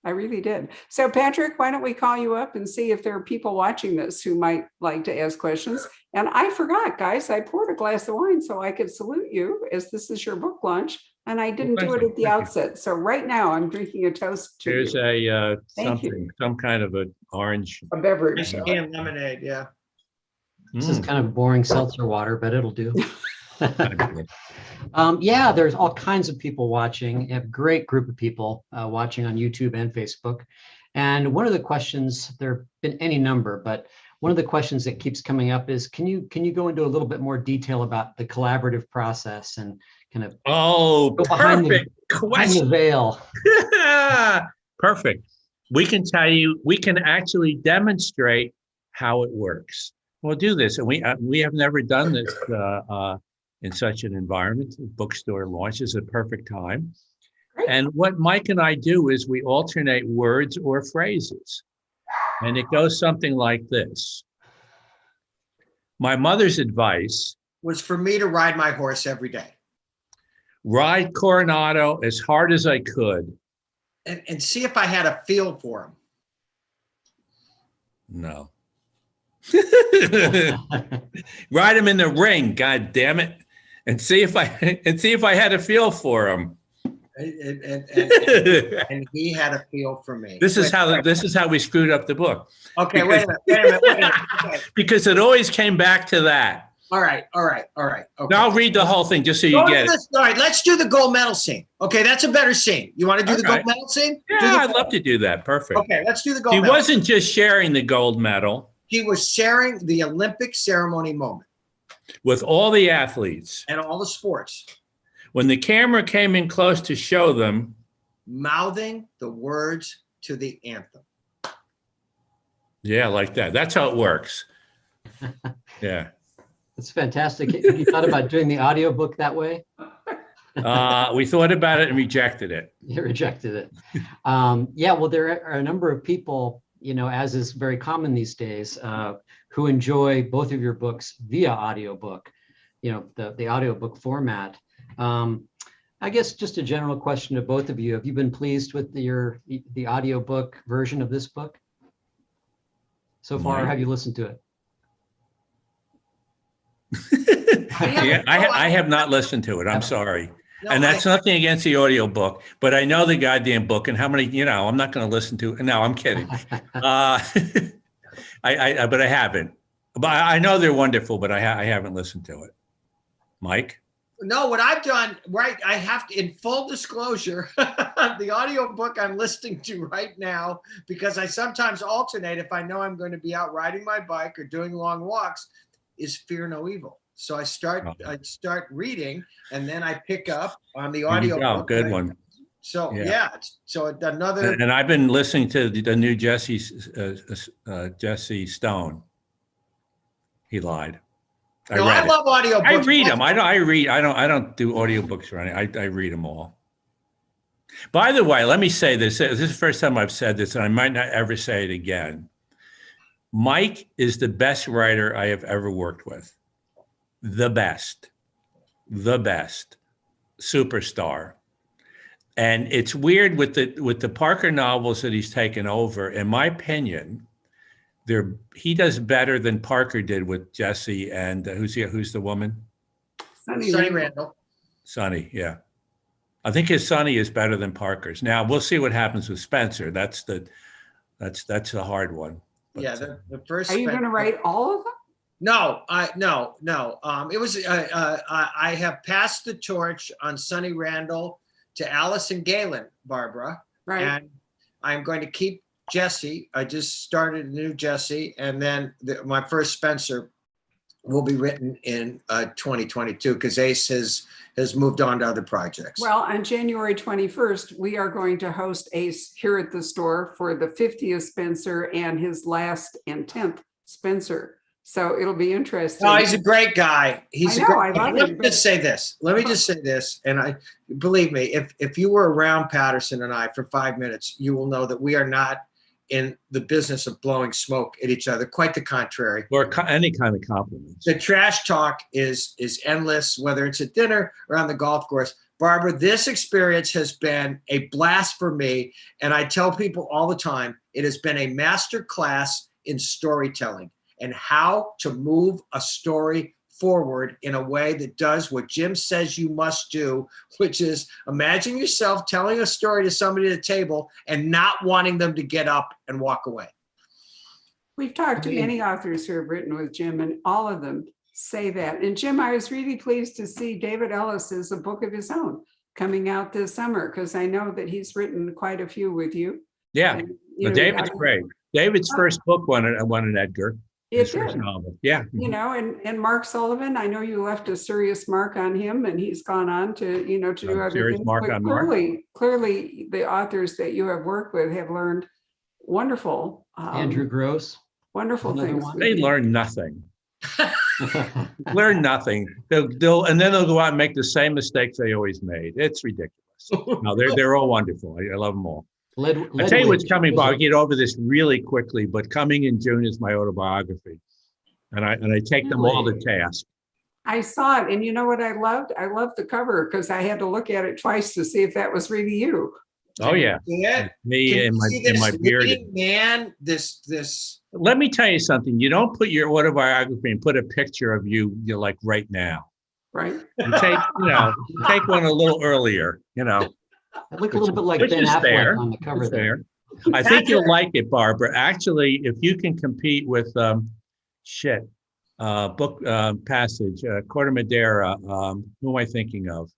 I really did. So Patrick, why don't we call you up and see if there are people watching this who might like to ask questions? And I forgot, guys, I poured a glass of wine so I could salute you as this is your book launch. And I didn't do it at the outset. So right now I'm drinking a toast to There's you. some kind of an orange. A beverage. And lemonade, yeah. This is kind of boring seltzer water, but it'll do. Yeah, there's all kinds of people watching, a great group of people watching on YouTube and Facebook. And one of the questions, there have been any number, but one of the questions that keeps coming up is, can you go into a little bit more detail about the collaborative process and kind of perfect behind the veil? Perfect. We can tell you, we can actually demonstrate how it works. We'll do this, and we have never done this in such an environment. Bookstore launch is a perfect time. Great. And what Mike and I do is we alternate words or phrases. And it goes something like this. My mother's advice was for me to ride my horse every day. Ride Coronado as hard as I could. And see if I had a feel for him. No. Ride him in the ring, God damn it. And see if I had a feel for him. And he had a feel for me. This is how we screwed up the book. Okay, wait a minute. Okay. Because it always came back to that. All right. Okay. Now I'll read the whole thing just so you get it. All right, let's do the gold medal scene. Okay, that's a better scene. You want to do the gold medal scene? Yeah, I'd love to do that. Perfect. Okay, let's do the gold medal. He wasn't just sharing the gold medal. He was sharing the Olympic ceremony moment. With all the athletes. And all the sports. When the camera came in close to show them. Mouthing the words to the anthem. Yeah, like that. That's how it works. Yeah. That's fantastic. Have you thought about doing the audiobook that way? We thought about it and rejected it. You rejected it. Yeah, well, there are a number of people, as is very common these days, who enjoy both of your books via audiobook, the audiobook format. I guess just a general question to both of you. Have you been pleased with the audiobook version of this book so far? Or have you listened to it? Yeah, I have not listened to it. I'm sorry. No, and that's nothing against the audio book, but I know the goddamn book and how many, I'm not going to listen to it. No, I'm kidding. But I haven't. But I know they're wonderful, but I haven't listened to it. Mike? No, what I've done, right, I have to, in full disclosure, the audiobook I'm listening to right now, because I sometimes alternate if I know I'm going to be out riding my bike or doing long walks, is Fear No Evil. So I start reading, and then I pick up on the There you go. audiobook. Good one. So Yeah. yeah, so another. And I've been listening to the new Jesse Stone. He lied. No, I love audiobooks. I read them. I don't do audiobooks or anything. I read them all. By the way, let me say this. This is the first time I've said this, and I might not ever say it again. Mike is the best writer I have ever worked with. The best. Superstar. And it's weird with the Parker novels that he's taken over. In my opinion, he does better than Parker did with Jesse and who's the woman? Sonny Randall. Sonny, yeah. I think his Sonny is better than Parker's. Now we'll see what happens with Spencer. That's the hard one. But, yeah, the first. Are you going to write all of them? No. It was. I have passed the torch on Sonny Randall to Allison Galen, Barbara. Right. And I'm going to keep Jesse. I just started a new Jesse, and then my first Spencer will be written in 2022 because Ace has moved on to other projects. Well, on January 21st, we are going to host Ace here at the store for the 50th Spencer and his last and 10th Spencer. So it'll be interesting. No, he's a great guy. I love Let him. me just say this. And I believe me, if you were around Patterson and I for 5 minutes, you will know that we are not in the business of blowing smoke at each other. Quite the contrary. or any kind of compliments. The trash talk is endless, whether it's at dinner or on the golf course. Barbara, this experience has been a blast for me. And I tell people all the time, it has been a master class in storytelling and how to move a story forward in a way that does what Jim says you must do, which is imagine yourself telling a story to somebody at a table and not wanting them to get up and walk away. We've talked to many authors who have written with Jim, and all of them say that. And Jim, I was really pleased to see David Ellis's A Book of His Own coming out this summer, because I know that he's written quite a few with you. Yeah, And, David's great. David's first book won an Edgar. It First did. novel. Yeah. And Mark Sullivan, I know you left a serious mark on him, and he's gone on to, to do other serious things. mark But on Mark. clearly the authors that you have worked with have learned wonderful, Andrew Gross. wonderful Another things. one. They learn nothing. Learn nothing. They'll go out and make the same mistakes they always made. It's ridiculous. No, they're all wonderful. I love them all. I tell you what's coming, Bob. I'll get over this really quickly, but coming in June is my autobiography, and I take them all to task. I saw it, and you know what I loved? I loved the cover because I had to look at it twice to see if that was really you. Oh yeah, me and my beard. Man, this. Let me tell you something. You don't put your autobiography and put a picture of you like right now. Right. You take one a little earlier. I look a little bit like Ben Affleck on the cover there. I think you'll like it, Barbara. Actually, if you can compete with book passage, Corte Madera, who am I thinking of?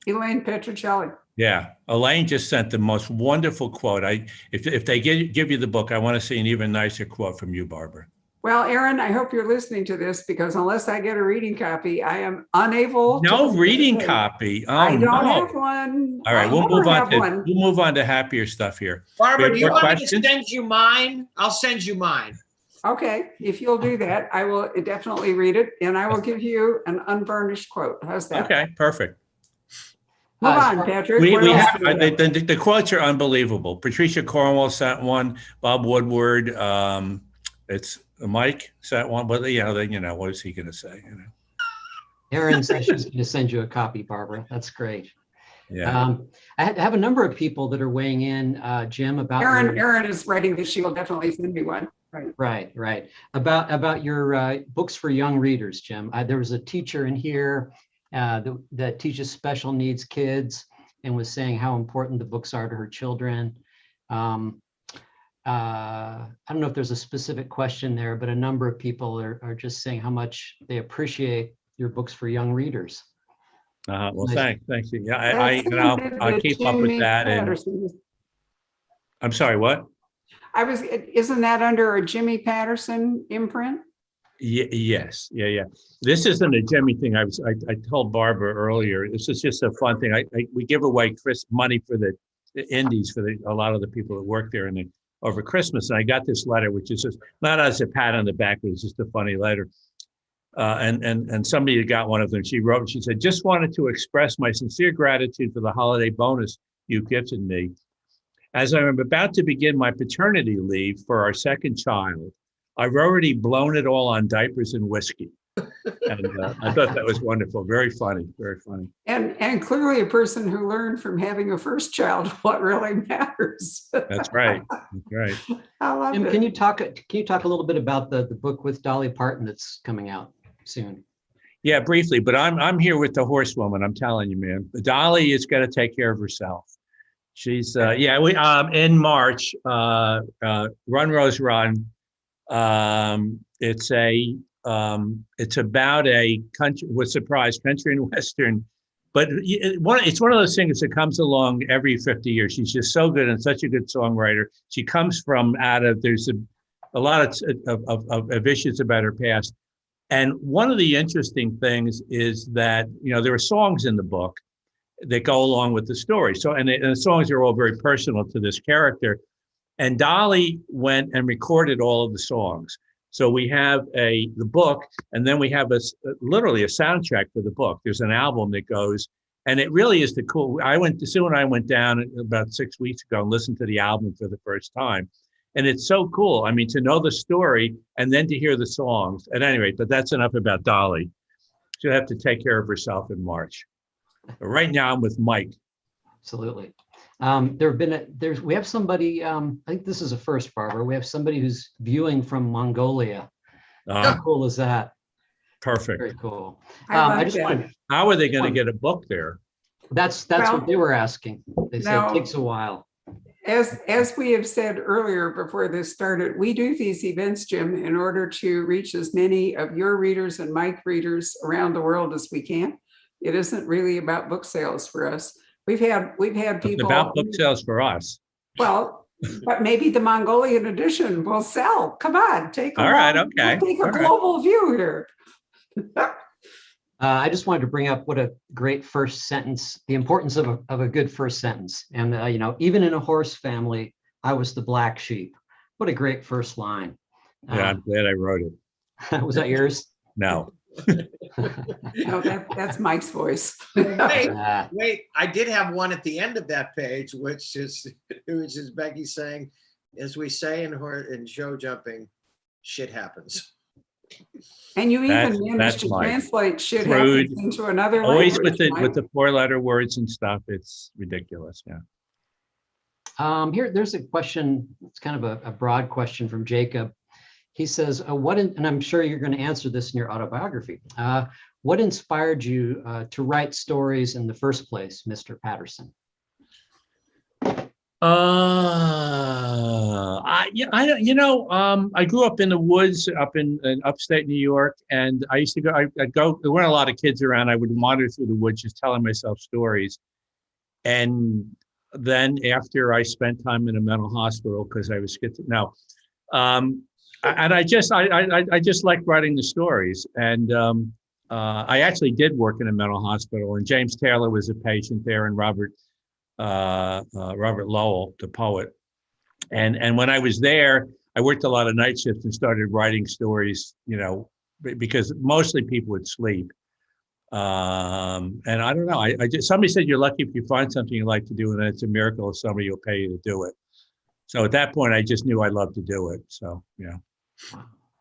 Elaine Petrocelli. Yeah, Elaine just sent the most wonderful quote. If they give you the book, I want to see an even nicer quote from you, Barbara. Well, Aaron, I hope you're listening to this, because unless I get a reading copy, I am unable. No reading copy. Oh, I don't have one. All right, we'll move on to happier stuff here. Barbara, do you want me to send you mine? I'll send you mine. Okay, if you'll do that, I will definitely read it, and I will give you an unvarnished quote. How's that? Okay, perfect. Move on, Patrick. We What else have do we have? the quotes are unbelievable. Patricia Cornwell sent one. Bob Woodward. It's Mike sent one. But what is he going to say? Aaron said she's going to send you a copy, Barbara. That's great. Yeah. I have a number of people that are weighing in, Jim, about Aaron is writing that she will definitely send me one. Right. About your books for young readers, Jim. There was a teacher in here that teaches special needs kids and was saying how important the books are to her children. I don't know if there's a specific question there, but a number of people are just saying how much they appreciate your books for young readers. Well, Nice. thanks. Yeah, I'll That's keep up with Jimmy that. And Patterson. I'm sorry, what? Isn't that under a Jimmy Patterson imprint? Yes, yeah. This isn't a Jimmy thing. I told Barbara earlier. This is just a fun thing. We give away money for the indies for a lot of the people that work there over Christmas. And I got this letter, which is just not as a pat on the back, but it's just a funny letter. And somebody got one of them. She wrote, she said, "Just wanted to express my sincere gratitude for the holiday bonus you gifted me. As I'm about to begin my paternity leave for our second child, I've already blown it all on diapers and whiskey." And I thought that was wonderful. Very funny, very funny. And clearly a person who learned from having a first child what really matters. That's right. That's right. I love Jim, it. can you talk a little bit about the book with Dolly Parton that's coming out soon? Yeah, briefly, but I'm here with the Horsewoman. I'm telling you, man. Dolly is going to take care of herself. She's we in March, Run Rose Run. It's about a country with surprise country and western, but it's one of those things that comes along every 50 years. She's just so good and such a good songwriter. She comes from there's a lot of issues about her past. And one of the interesting things is that, there are songs in the book that go along with the story. So, and the songs are all very personal to this character. And Dolly went and recorded all of the songs. So we have the book, and then we have literally a soundtrack for the book. There's an album that goes, and it really is cool. Sue and I went down about 6 weeks ago and listened to the album for the first time. And it's so cool. I mean, to know the story and then to hear the songs. At any rate, but that's enough about Dolly. She'll have to take care of herself in March. But right now I'm with Mike. Absolutely. We have somebody, I think this is a first, Barbara. We have somebody who's viewing from Mongolia. How cool is that? Perfect. Very cool. I just wanted, how are they going to get a book there? that's what they were asking. They said it takes a while. As we have said earlier before this started, we do these events, Jim, in order to reach as many of your readers and Mike readers around the world as we can. It isn't really about book sales for us. We've had people. It's about book sales for us. Well, but maybe the Mongolian edition will sell. Come on, take a global view here. I just wanted to bring up what a great first sentence, the importance of a good first sentence. And, even in a horse family, I was the black sheep. What a great first line. Yeah, I'm glad I wrote it. Was that yours? No. No, that's Mike's voice. Wait, I did have one at the end of that page, which is Becky saying, as we say in show jumping, shit happens. And you even managed to translate shit happens into another always language. with the 4-letter words and stuff. It's ridiculous. Yeah. There's a question. It's kind of a broad question from Jacob. He says, and I'm sure you're going to answer this in your autobiography. What inspired you to write stories in the first place, Mr. Patterson? I grew up in the woods up in upstate New York, and I used to go, there weren't a lot of kids around. I would wander through the woods just telling myself stories. And then after I spent time in a mental hospital because I was schizophrenic. And I just liked writing the stories. And I actually did work in a mental hospital, and James Taylor was a patient there, and Robert Lowell, the poet. And when I was there, I worked a lot of night shifts and started writing stories, because mostly people would sleep. And I don't know, somebody said you're lucky if you find something you like to do, and then it's a miracle if somebody will pay you to do it. So at that point, I just knew I loved to do it. So, yeah.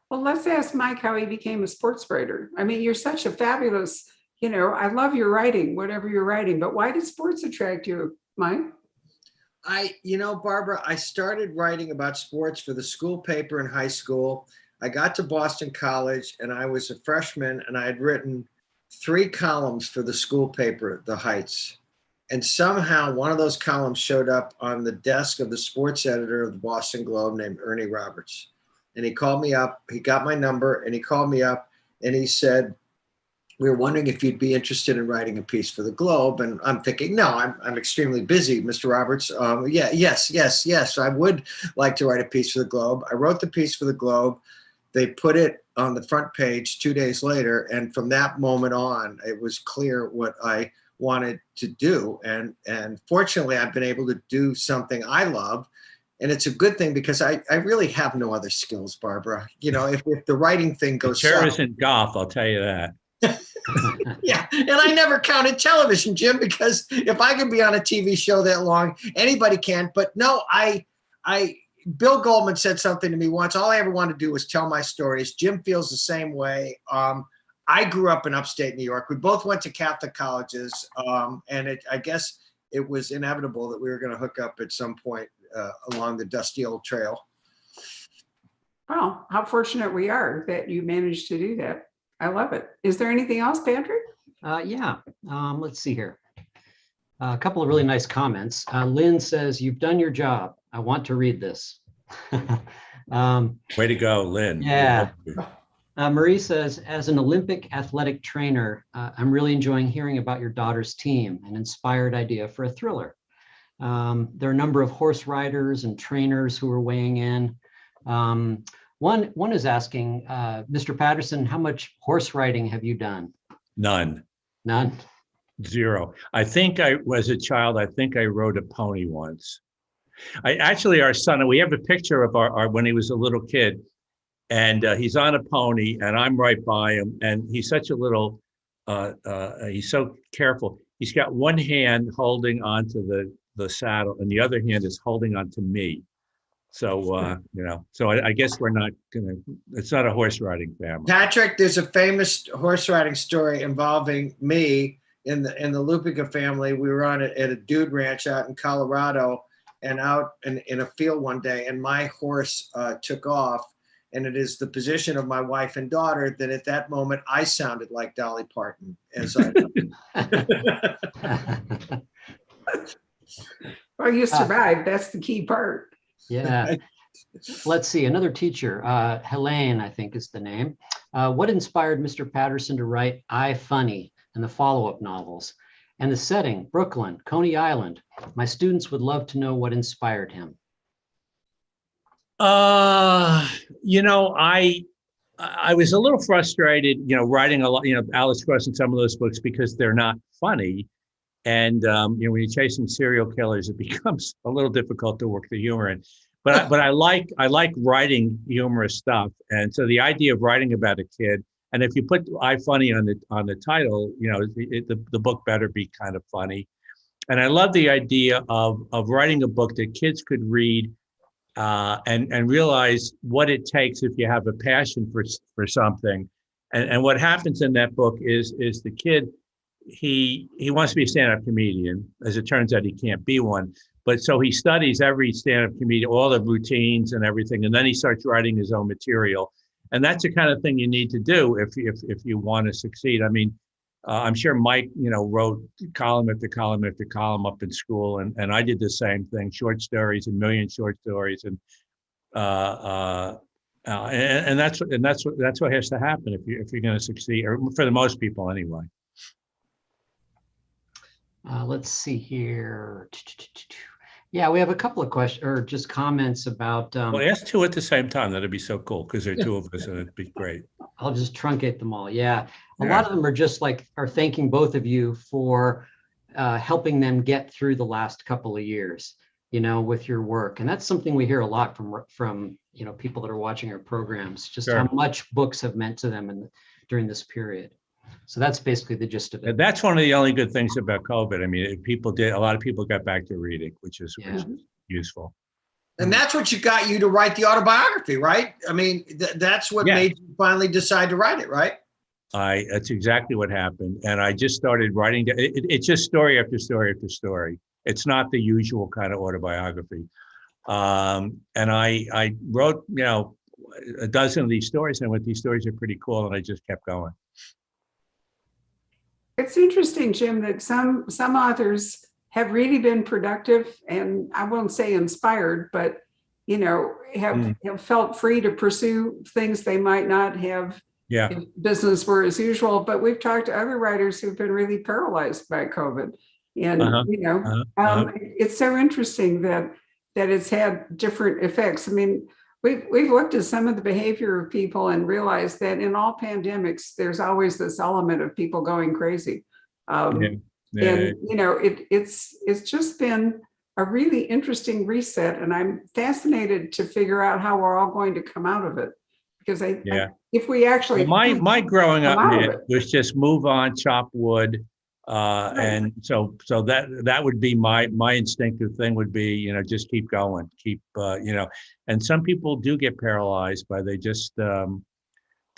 Well, let's ask Mike how he became a sports writer. I mean, you're such a fabulous, I love your writing, whatever you're writing, but why did sports attract you, Mike? Barbara, I started writing about sports for the school paper in high school. I got to Boston College and I was a freshman, and I had written 3 columns for the school paper, The Heights. And somehow one of those columns showed up on the desk of the sports editor of the Boston Globe named Ernie Roberts. And he called me up, he got my number, and he called me up and he said, we were wondering if you'd be interested in writing a piece for the Globe. And I'm thinking, no, I'm extremely busy, Mr. Roberts. Yes, I would like to write a piece for the Globe. I wrote the piece for the Globe. They put it on the front page 2 days later. And from that moment on, it was clear what I wanted to do. And fortunately, I've been able to do something I love. And it's a good thing because I really have no other skills, Barbara. You know, if the writing thing goes Sure south. isn't golf, I'll tell you that. Yeah, and I never counted television, Jim, because if I can be on a TV show that long, anybody can. But no, Bill Goldman said something to me once. All I ever wanted to do was tell my stories. Jim feels the same way. I grew up in upstate New York. We both went to Catholic colleges, and I guess it was inevitable that we were going to hook up at some point along the dusty old trail. Well, how fortunate we are that you managed to do that. I love it. Is there anything else, Patrick? Yeah, let's see here. A couple of really nice comments. Lynn says, "You've done your job. I want to read this." Way to go, Lynn. Yeah. Marie says, "As an Olympic athletic trainer, I'm really enjoying hearing about your daughter's team, an inspired idea for a thriller." There are a number of horse riders and trainers who are weighing in. One is asking, Mr. Patterson, how much horse riding have you done? None. None? Zero. I think I was a child. I think I rode a pony once. Our son, we have a picture of our when he was a little kid, and he's on a pony and I'm right by him. And he's such a little, he's so careful. He's got one hand holding onto the saddle and the other hand is holding onto me. So, so I guess we're not gonna, it's not a horse riding family. Patrick, there's a famous horse riding story involving me in the Lupica family. We were on it at a dude ranch out in Colorado and out in a field one day, and my horse took off. And it is the position of my wife and daughter that at that moment I sounded like Dolly Parton as I. Well, you survived. That's the key part. Yeah. Let's see. Another teacher, Helene, I think is the name. What inspired Mr. Patterson to write I, Funny and the follow-up novels? And the setting, Brooklyn, Coney Island. My students would love to know what inspired him. I was a little frustrated, writing a lot, Alice Cross and some of those books because they're not funny. And, when you're chasing serial killers, it becomes a little difficult to work the humor in. But I like writing humorous stuff. And so the idea of writing about a kid, and if you put I Funny on the title, the book better be kind of funny. And I love the idea of writing a book that kids could read and realize what it takes if you have a passion for something. And what happens in that book is the kid, he wants to be a stand-up comedian. As it turns out, he can't be one. But so he studies every stand-up comedian, all the routines and everything, and then he starts writing his own material. And that's the kind of thing you need to do if you want to succeed. I mean, I'm sure Mike, wrote column after column after column up in school, and I did the same thing: short stories, a million short stories, and that's what has to happen if you're going to succeed, or for the most people anyway. Let's see here. Yeah, we have a couple of questions or just comments about. Well, ask two at the same time. That'd be so cool because there are two of us, and it'd be great. I'll just truncate them all. Yeah, a lot of them are just are thanking both of you for helping them get through the last couple of years, with your work, and that's something we hear a lot from people that are watching our programs. Just Sure. How much books have meant to them during this period. So that's basically the gist of it. That's one of the only good things about COVID. I mean, a lot of people got back to reading, which is useful. And that's what got you to write the autobiography, right? I mean, that's what made you finally decide to write it, right? That's exactly what happened. And I just started writing. It's just story after story after story. It's not the usual kind of autobiography. And I wrote, a dozen of these stories, and these stories are pretty cool, and I just kept going. It's interesting, Jim, that some authors have really been productive, and I won't say inspired, but have felt free to pursue things they might not have Yeah. if business were as usual. But we've talked to other writers who've been really paralyzed by COVID. And, it's so interesting that it's had different effects. I mean, we've looked at some of the behavior of people and realized that in all pandemics, there's always this element of people going crazy. And, it's just been a really interesting reset. And I'm fascinated to figure out how we're all going to come out of it. Because if we actually my growing up was just move on, chop wood, and so that would be my instinctive thing would be, just keep going, and some people do get paralyzed by they just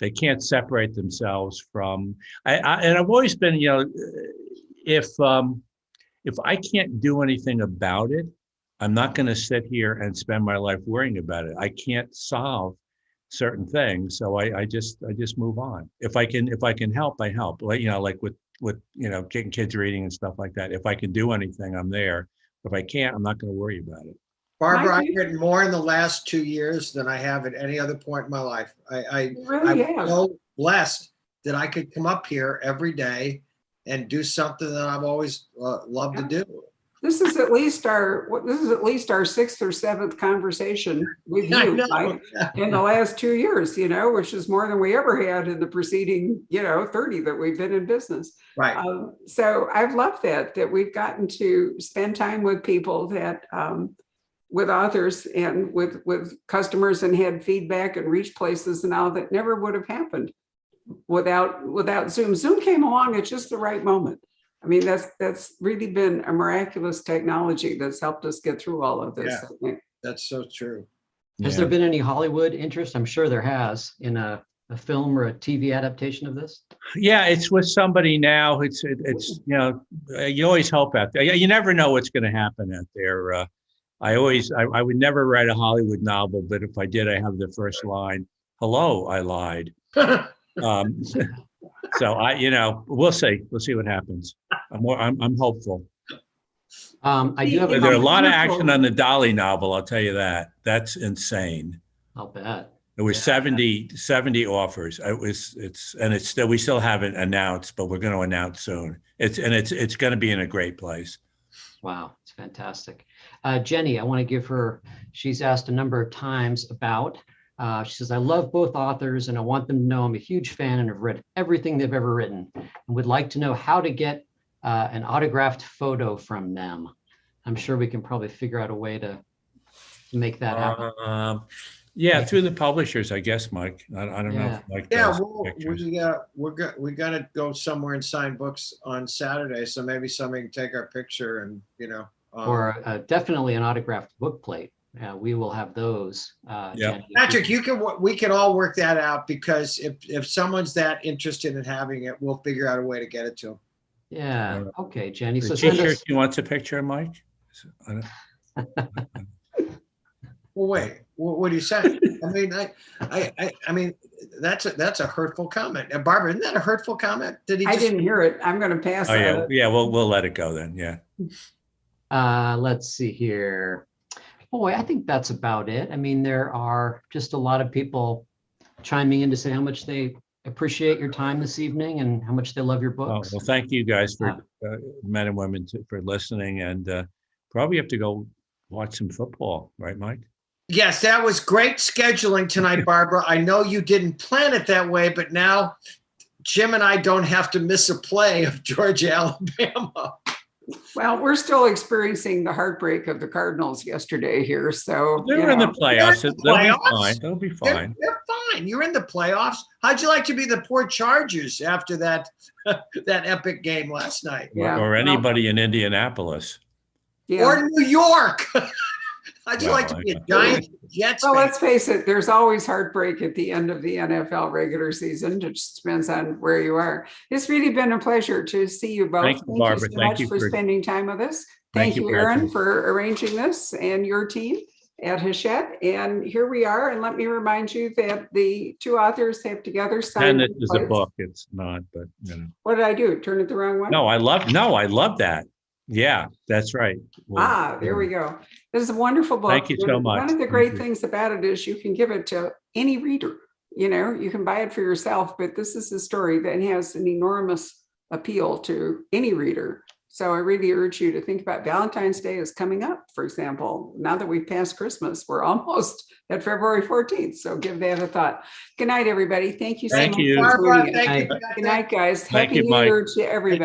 they can't separate themselves from. And I've always been, if I can't do anything about it, I'm not going to sit here and spend my life worrying about it. I can't solve certain things, so I just move on. If I can help, I help. Like with getting kids reading and stuff like that. If I can do anything, I'm there. If I can't, I'm not going to worry about it. Barbara, I've written more in the last 2 years than I have at any other point in my life. I'm so blessed that I could come up here every day and do something that I've always loved to do. This is at least our sixth or seventh conversation with you, Mike, in the last 2 years, which is more than we ever had in the preceding, 30 that we've been in business. Right. So I've loved that we've gotten to spend time with people that, with authors and with customers, and had feedback and reached places and all that never would have happened without Zoom. Zoom came along at just the right moment. I mean, that's really been a miraculous technology that's helped us get through all of this. Yeah, that's so true. Has there been any Hollywood interest? I'm sure there has, in a film or a TV adaptation of this. Yeah, it's with somebody now. It's you always hope out there. You never know what's going to happen out there. I would never write a Hollywood novel, but if I did, I have the first line, "Hello, I lied." So we'll see what happens. I'm hopeful. I do have. There's a lot of action on the Dolly novel. I'll tell you that. That's insane. I'll bet. There were 70 offers. We still haven't announced, but we're going to announce soon. It's going to be in a great place. Wow, it's fantastic. Jenny, I want to give her. She's asked a number of times about. She says, I love both authors and I want them to know I'm a huge fan and have read everything they've ever written and would like to know how to get an autographed photo from them. I'm sure we can probably figure out a way to make that happen. Through the publishers, I guess, Mike. I don't know if Mike does pictures. we got to go somewhere and sign books on Saturday, so maybe somebody can take our picture and, or definitely an autographed book plate. We will have those. Patrick, we can all work that out, because if someone's that interested in having it, we'll figure out a way to get it to them. Yeah. Okay, Jenny. So T-shirt, you want a picture of Mike? Well, wait. What are you saying? I mean, that's a hurtful comment. Barbara, isn't that a hurtful comment? I didn't hear it. I'm going to pass. We'll let it go then. Yeah. Let's see here. Boy, I think that's about it. I mean, there are just a lot of people chiming in to say how much they appreciate your time this evening and how much they love your books. Well, thank you guys for men and women for listening, and probably have to go watch some football, right, Mike? Yes, that was great scheduling tonight, Barbara. I know you didn't plan it that way, but now Jim and I don't have to miss a play of Georgia, Alabama. Well, we're still experiencing the heartbreak of the Cardinals yesterday here. So they're in the playoffs. They'll be fine. They're fine. You're in the playoffs. How'd you like to be the poor Chargers after that epic game last night? Or anybody in Indianapolis. Or New York. How'd you like to be a giant Jets fan? Well, let's face it, there's always heartbreak at the end of the NFL regular season. It just depends on where you are. It's really been a pleasure to see you both. Thank you, Barbara. Thank you so much for spending time with us. Thank you, Aaron, for arranging this, and your team at Hachette. And here we are. And let me remind you that the two authors have together signed. And it is a book. It's not, but What did I do? Turn it the wrong way? No, I love that. Yeah, that's right. There we go. This is a wonderful book. Thank you so much. One of the great things about it is you can give it to any reader. you can buy it for yourself, but this is a story that has an enormous appeal to any reader. So I really urge you to think about Valentine's Day is coming up, for example. Now that we've passed Christmas, we're almost at February 14th. So give that a thought. Good night, everybody. Thank you so Thank much you. for Barbara, joining us. thank you. Good night, guys. Thank Happy you, New Mike. Year to everybody.